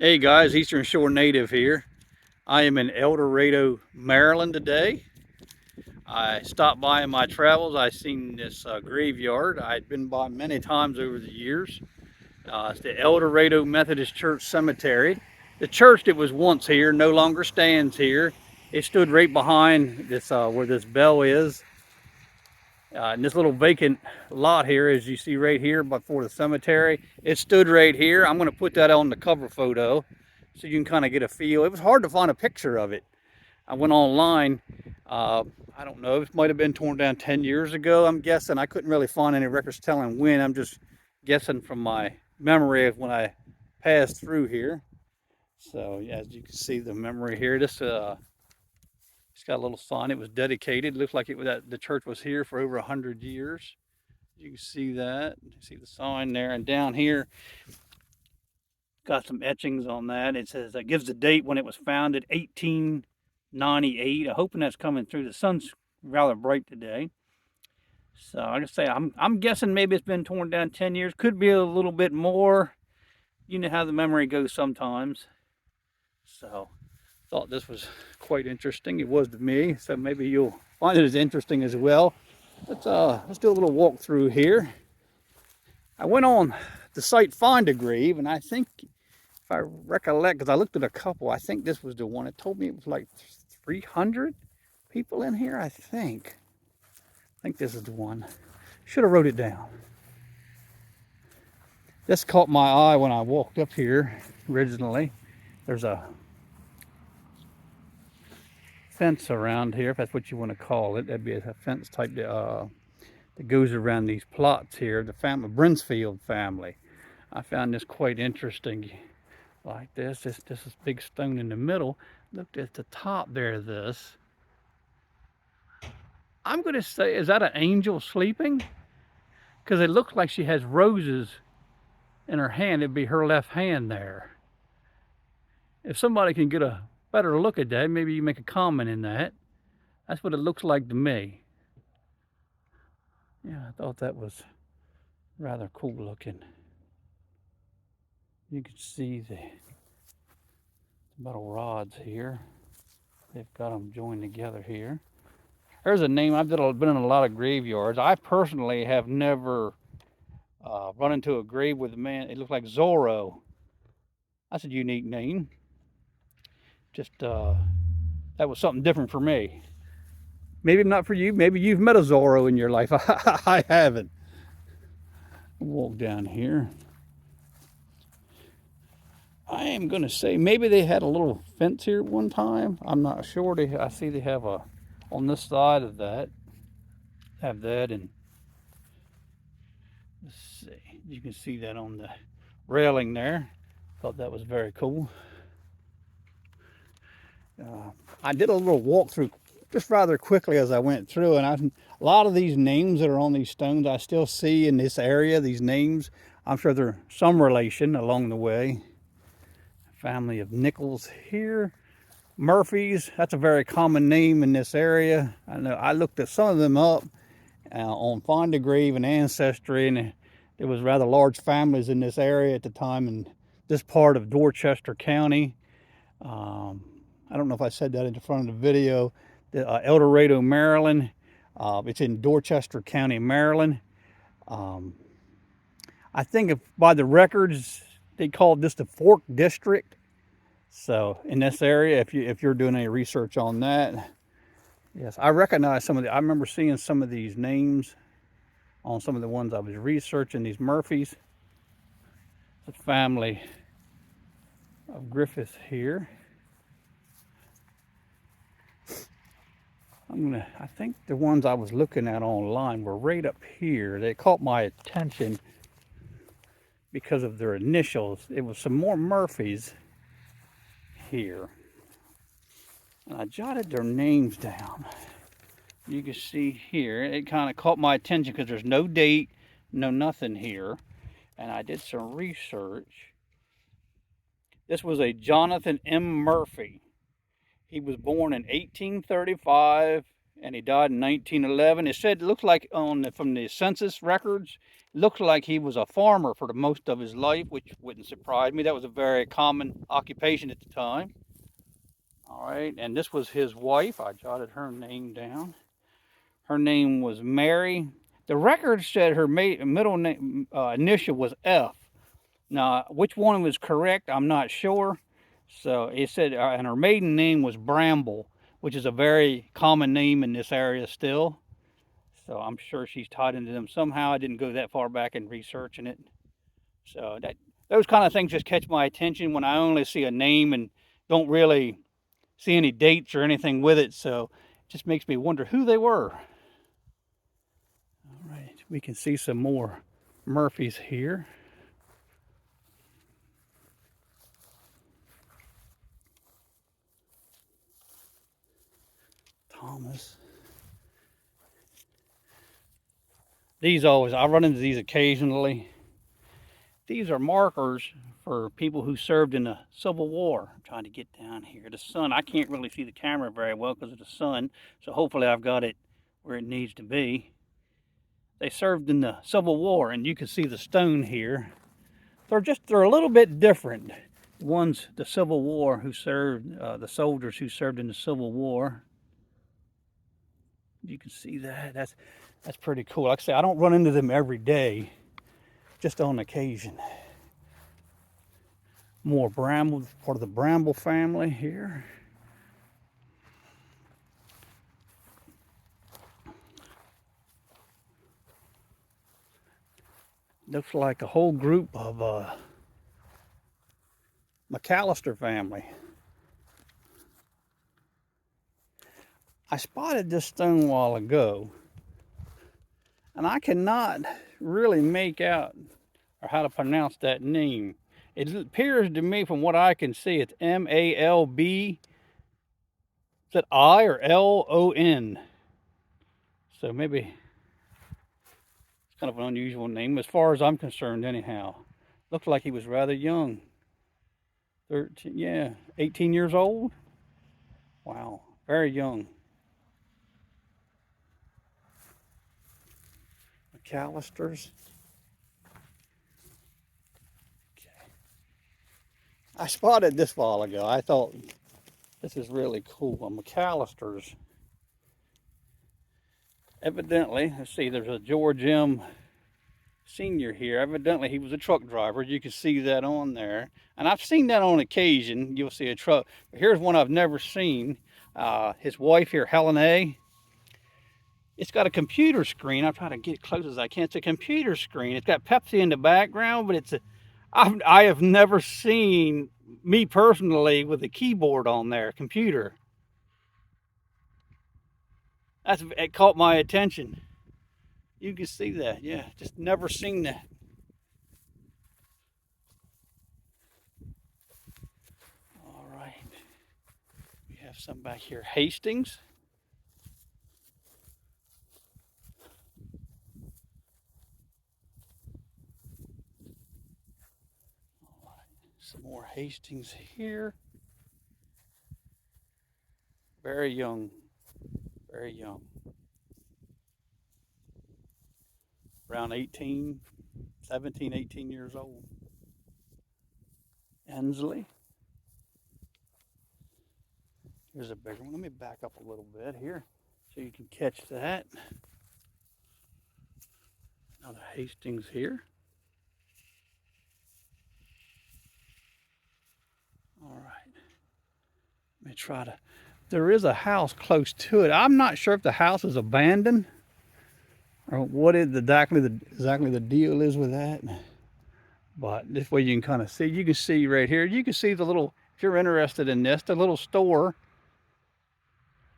Hey guys, Eastern Shore native here. I am in Eldorado, Maryland today. I stopped by in my travels. I seen this graveyard. I'd been by many times over the years. It's the Eldorado Methodist Church Cemetery. The church that was once here no longer stands here. It stood right behind this where this bell is. And this little vacant lot here, as you see right here before the cemetery, it stood right here. I'm going to put that on the cover photo so you can kind of get a feel. It was hard to find a picture of it. I went online. I don't know, it might have been torn down 10 years ago, I'm guessing. I couldn't really find any records telling when. I'm just guessing from my memory of when I passed through here. So, yeah, as you can see the memory here, it's got a little sign. It was dedicated. It looks like the church was here for over 100 years. You can see that. You see the sign there. And down here, got some etchings on that. It says that gives the date when it was founded, 1898. I'm hoping that's coming through. The sun's rather bright today. So like I say, I'm guessing maybe it's been torn down 10 years. Could be a little bit more. You know how the memory goes sometimes. So thought this was quite interesting. It was to me. So maybe you'll find it as interesting as well. Let's do a little walk through here. I went on the site Find a Grave, and I think if I recollect, because I looked at a couple, I think this was the one. It told me it was like 300 people in here, I think. I think this is the one. Should have wrote it down. This caught my eye when I walked up here originally. There's a fence around here, if that's what you want to call it. That'd be a fence type that goes around these plots here. The Brinsfield family. I found this quite interesting. Like this is big stone in the middle. Look at the top there of this. I'm going to say, is that an angel sleeping? Because it looks like she has roses in her hand. It'd be her left hand there. If somebody can get a better look at that, maybe you make a comment in that. That's what it looks like to me. Yeah, I thought that was rather cool looking. You can see the metal rods here. They've got them joined together here. There's a name. I've been in a lot of graveyards. I personally have never run into a grave with a man. It looked like Zorro. That's a unique name. Just that was something different for me. Maybe not for you. Maybe you've met a Zorro in your life. I haven't. Walk down here. I am going to say maybe they had a little fence here at one time. I'm not sure. I see they have a on this side of that. Have that, and let's see. You can see that on the railing there. Thought that was very cool. I did a little walkthrough just rather quickly as I went through, and a lot of these names that are on these stones I still see in this area. These names, I'm sure they're some relation along the way. Family of Nichols here. Murphys, that's a very common name in this area. I know I looked at some of them up on Find a Grave and Ancestry, and there was rather large families in this area at the time in this part of Dorchester County. I don't know if I said that in the front of the video. Eldorado, Maryland. It's in Dorchester County, Maryland. I think by the records, they called this the Fork District. So in this area, if you're doing any research on that, yes, I recognize some of the. I remember seeing some of these names on some of the ones I was researching. These Murphys, the family of Griffith here. I think the ones I was looking at online were right up here. They caught my attention because of their initials. It was some more Murphys here. And I jotted their names down. You can see here, it kind of caught my attention because there's no date, no nothing here. And I did some research. This was a Jonathan M. Murphy. He was born in 1835 and he died in 1911. It said it looks like from the census records, it looks like he was a farmer for the most of his life, which wouldn't surprise me. That was a very common occupation at the time. All right, and this was his wife. I jotted her name down. Her name was Mary. The record said her middle name initial was F. Now, which one was correct, I'm not sure. So it said, and her maiden name was Bramble, which is a very common name in this area still. So I'm sure she's tied into them somehow. I didn't go that far back in researching it. So those kind of things just catch my attention when I only see a name and don't really see any dates or anything with it. So it just makes me wonder who they were. All right, we can see some more Murphys here. Thomas. These I run into these occasionally. These are markers for people who served in the Civil War. I'm trying to get down here. The sun, I can't really see the camera very well because of the sun, so hopefully I've got it where it needs to be. They served in the Civil War, and you can see the stone here. They're a little bit different. One's the Civil War who served, the soldiers who served in the Civil War. You can see that. That's pretty cool. Like I say, I don't run into them every day, just on occasion. More Bramble, part of the Bramble family here. Looks like a whole group of McAllister family. I spotted this stone a while ago, and I cannot really make out or how to pronounce that name. It appears to me, from what I can see, it's M-A-L-B. Is it I or L-O-N? So maybe it's kind of an unusual name as far as I'm concerned anyhow. Looks like he was rather young. 18 years old. Wow, very young. McAllisters. Okay. I spotted this a while ago. I thought this is really cool. McAllisters. Evidently, let's see, there's a George M. Senior here. Evidently, he was a truck driver. You can see that on there. And I've seen that on occasion. You'll see a truck. But here's one I've never seen. His wife here, Helen A. It's got a computer screen. I'm trying to get close as I can. It's a computer screen. It's got Pepsi in the background, but I have never seen, me personally, with a keyboard on there, computer. It caught my attention. You can see that, yeah. Just never seen that. All right. We have some back here. Hastings. Some more Hastings here. Very young. Very young. Around 17, 18 years old. Ensley. Here's a bigger one. Let me back up a little bit here so you can catch that. Another Hastings here. All right. Let me try to. There is a house close to it. I'm not sure if the house is abandoned or what is exactly the deal is with that. But this way you can kind of see. You can see right here. You can see the little, if you're interested in this, the little store.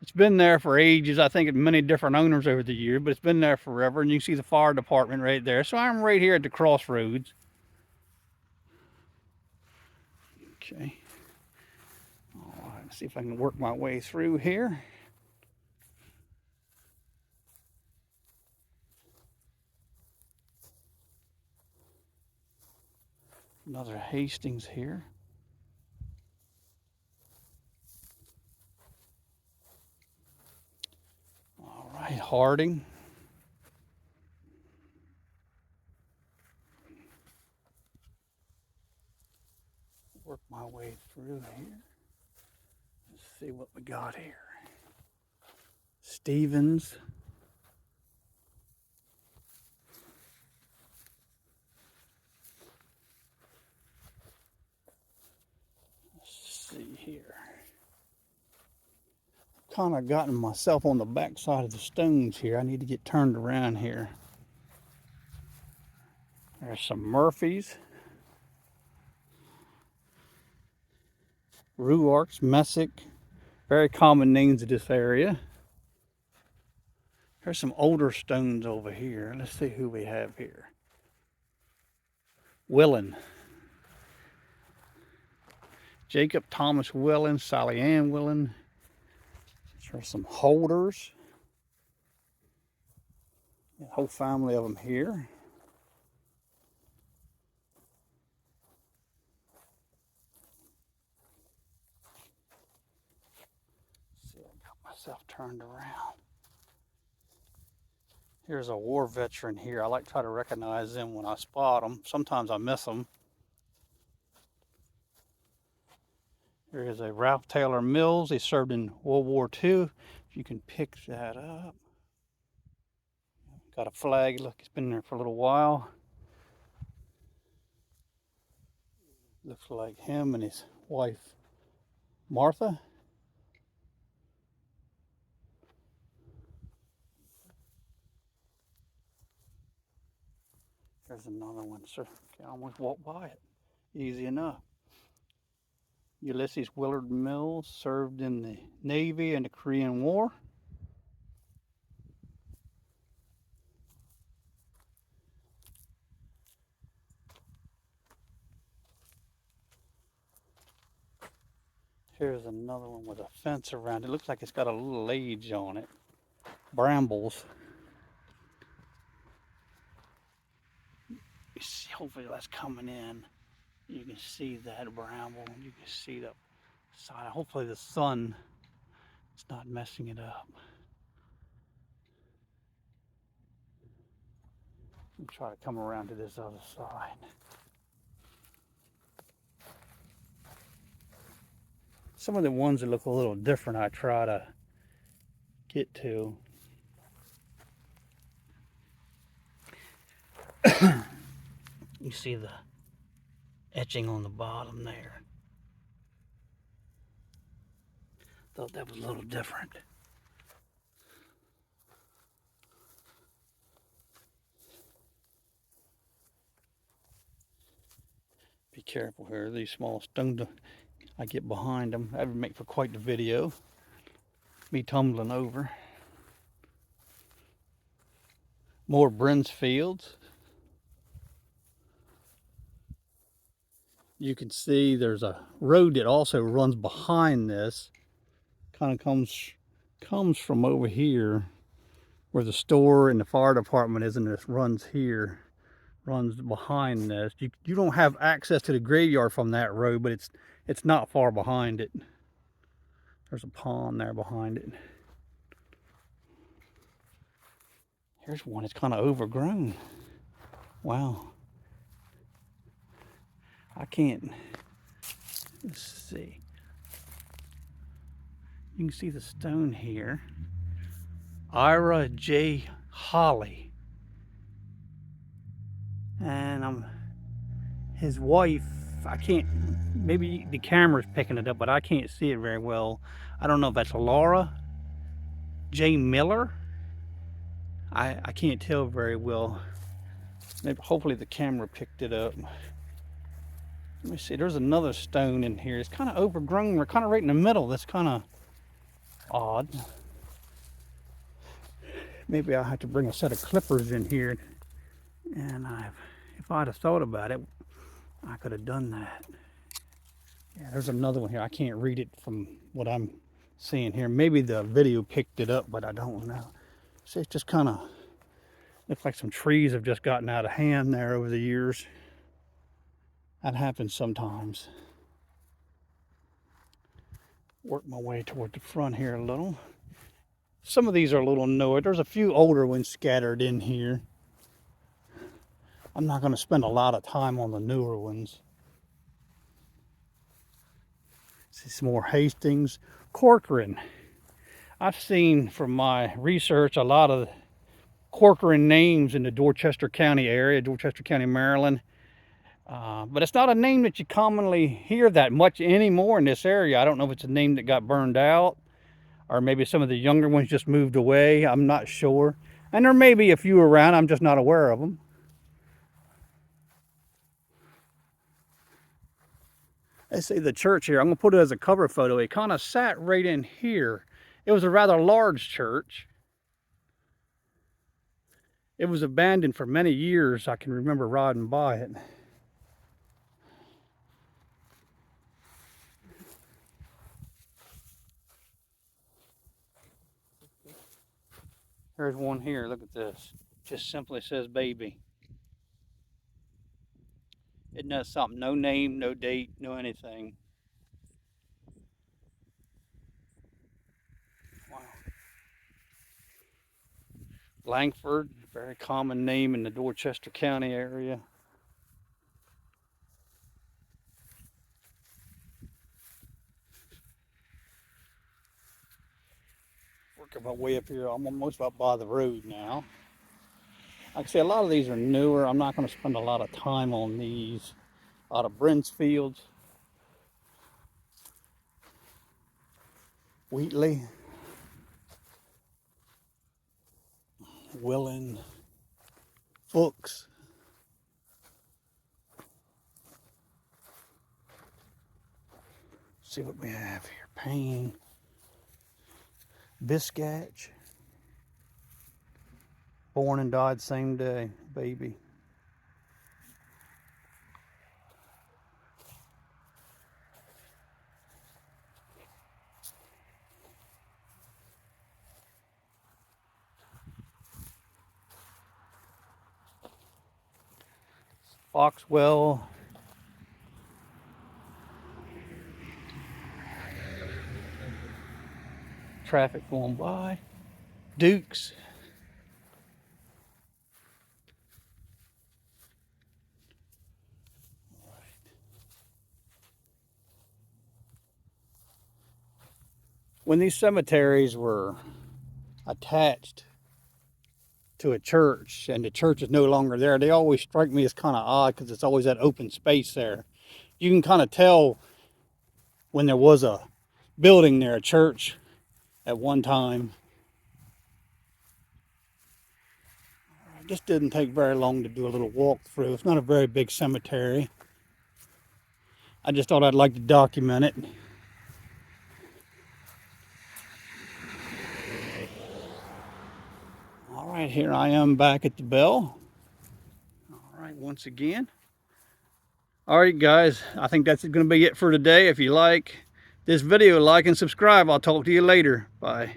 It's been there for ages. I think many different owners over the years, but it's been there forever. And you can see the fire department right there. So I'm right here at the crossroads. Okay. All right, let's see if I can work my way through here. Another Hastings here. Harding. Work my way through here. Let's see what we got here. Stevens. Let's see here. Kind of gotten myself on the back side of the stones here. I need to get turned around here. There's some Murphys. Ruarks, Messick. Very common names of this area. There's some older stones over here. Let's see who we have here. Willen. Jacob Thomas Willen, Sally Ann Willen. There's some Holders. A whole family of them here. Let's see, I got myself turned around. Here's a war veteran here. I like to try to recognize them when I spot them. Sometimes I miss them. There is a Ralph Taylor Mills. He served in World War II. If you can pick that up. Got a flag. Look, it's been there for a little while. Looks like him and his wife, Martha. There's another one, sir. Okay, I almost walked by it. Easy enough. Ulysses Willard Mills served in the Navy and the Korean War. Here's another one with a fence around it. Looks like it's got a little age on it. Brambles. You see, hopefully that's coming in. You can see that bramble. You can see the side. Hopefully the sun is not messing it up. Let me try to come around to this other side. Some of the ones that look a little different I try to get to. You see the etching on the bottom there. Thought that was a little different. Be careful here. These small stones, I get behind them. That would make for quite the video. Me tumbling over. More Brinsfields. You can see there's a road that also runs behind this. Kind of comes from over here where the store and the fire department is, and this runs here, runs behind this. You don't have access to the graveyard from that road, but it's not far behind it. There's a pond there behind it. Here's one that's kind of overgrown. Wow. I can't, let's see. You can see the stone here. Ira J. Holly. And his wife, I can't, maybe the camera's picking it up, but I can't see it very well. I don't know if that's Laura J. Miller. I can't tell very well. Maybe, hopefully the camera picked it up. Let me see, there's another stone in here. It's kind of overgrown. We're kind of right in the middle. That's kind of odd. Maybe I'll have to bring a set of clippers in here. And if I'd have thought about it, I could have done that. Yeah, there's another one here. I can't read it from what I'm seeing here. Maybe the video picked it up, but I don't know. See, it just kind of looks like some trees have just gotten out of hand there over the years. That happens sometimes. Work my way toward the front here a little. Some of these are a little newer. There's a few older ones scattered in here. I'm not going to spend a lot of time on the newer ones. See some more Hastings. Corcoran. I've seen from my research a lot of Corcoran names in the Dorchester County area, Dorchester County, Maryland. But it's not a name that you commonly hear that much anymore in this area. I don't know if it's a name that got burned out, or maybe some of the younger ones just moved away. I'm not sure. And there may be a few around. I'm just not aware of them. Let's see the church here. I'm going to put it as a cover photo. It kind of sat right in here. It was a rather large church. It was abandoned for many years. I can remember riding by it. There's one here. Look at this. Just simply says baby. Isn't that something? No name, no date, no anything. Wow. Langford, very common name in the Dorchester County area. Working my way up here. I'm almost up by the road now. Like I say, a lot of these are newer. I'm not going to spend a lot of time on these. Out of Brinsfield, Wheatley, Willen, Fuchs. See what we have here. Payne, Biscatch. Born and died same day, baby. Foxwell. Traffic going by. Dukes. When these cemeteries were attached to a church and the church is no longer there, they always strike me as kind of odd because it's always that open space there. You can kind of tell when there was a building there, a church at one time. It just didn't take very long to do a little walk through. It's not a very big cemetery. I just thought I'd like to document it. All right, here I am back at the bell. All right, once again. All right, guys, I think that's going to be it for today. If you like this video, like and subscribe. I'll talk to you later. Bye.